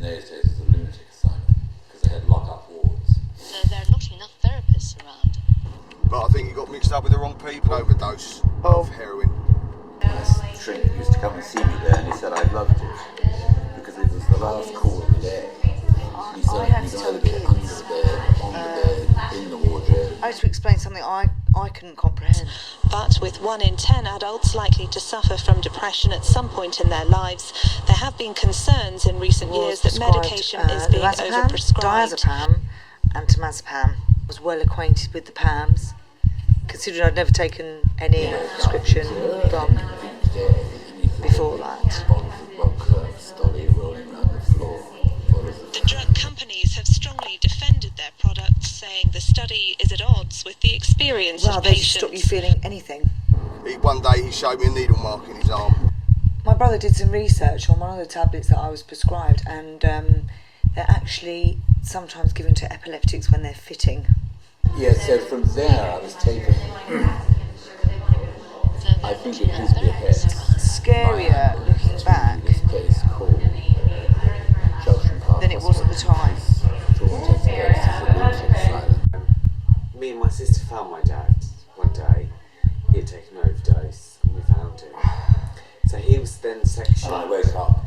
those days it was a lunatic asylum because they had lock-up wards. So there are not enough therapists around. But I think you got mixed up with the wrong people. Overdose of heroin. This shrink used to come and see me there, and he said I loved it because it was the last call of the day. He said had you to could tell either the be under kids. the bed, on the bed, in the wardrobe. I had to explain something I couldn't comprehend. But with 1 in 10 adults likely to suffer from depression at some point in their lives, there have been concerns in recent years that medication is being overprescribed. Diazepam and temazepam. I was well acquainted with the PAMs, considering I'd never taken any prescription drug before that. The drug companies have strongly defended their products, saying the study is at odds with the experience Well, of they just stop you patients. feeling anything. One day he showed me a needle mark in his arm. My brother did some research on one of the tablets that I was prescribed, and they're actually sometimes given to epileptics when they're fitting. Yeah, so from there I was taken, I think it used to be a hit. Scarier looking back This place called Junction Park than it was at the time. Me and my sister found my dad one day. He had taken an overdose and we found him. So he was then And I sexually... woke up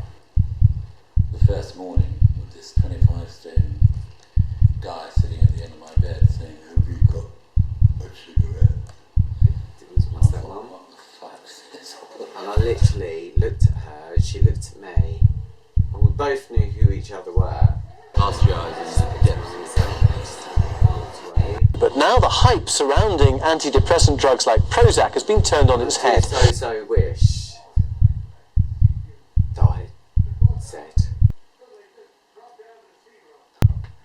the first morning with this 25 stone guy sitting at the end of my bed saying, "Have you got a cigarette?" It was my stepmom. What the fuck is this? And I literally looked at her and she looked at me. And we both knew who each other were. Cast your eyes and get But now the hype surrounding antidepressant drugs like Prozac has been turned on its head. So wish that I said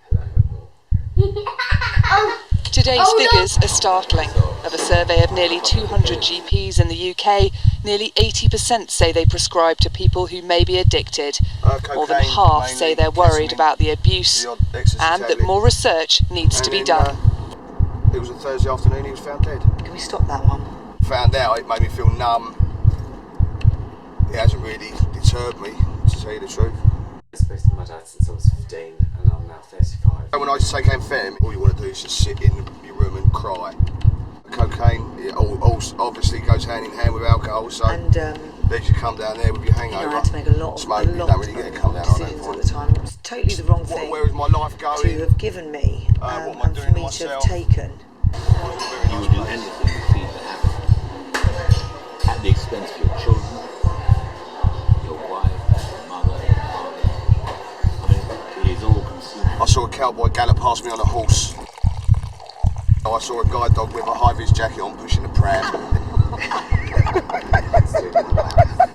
hello. Today's figures are startling. Of a survey of nearly 200 GPs in the UK, nearly 80% say they prescribe to people who may be addicted. More than Cocaine, half say mainly, they're worried ketamine, about the abuse, the odd ecstasy and that tablet. more research needs to And be then, done. It was a Thursday afternoon, he was found dead. Can we stop that one? Found out, it made me feel numb. It hasn't really deterred me, to tell you the truth. I was supposed to my dad since I was 15 and I'm now 35. When I used to take amphetamine, all you want to do is just sit in your room and cry. Cocaine, it all obviously goes hand in hand with alcohol, so And then you come down there with your hangover. I had to make a lot Smoke, you don't really get a come down on that decisions at point. the time. It was totally the wrong thing Where is my life to going? have given me What am I and doing for to me to have myself? taken. You would do anything to feed the habit at the expense of your children, your wife, your mother, your father. I mean, it is all consuming. I saw a cowboy gallop past me on a horse. I saw a guide dog with a high-vis jacket on pushing a pram.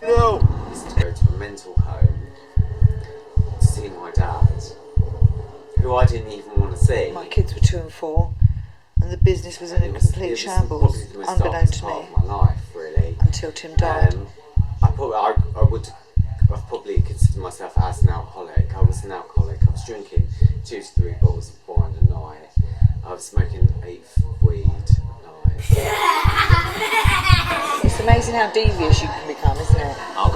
No. I used to go to a mental home to see my dad, who I didn't even want to see. My kids were 2 and 4, and the business was in a complete shambles, probably the most unbeknownst darkest to part me, of my life, really. until Tim died. I've probably considered myself as an alcoholic. I was an alcoholic. I was drinking 2 to 3 bottles of wine a night. I was smoking 8 weed a night. It's amazing how devious you can become, isn't it? Alcohol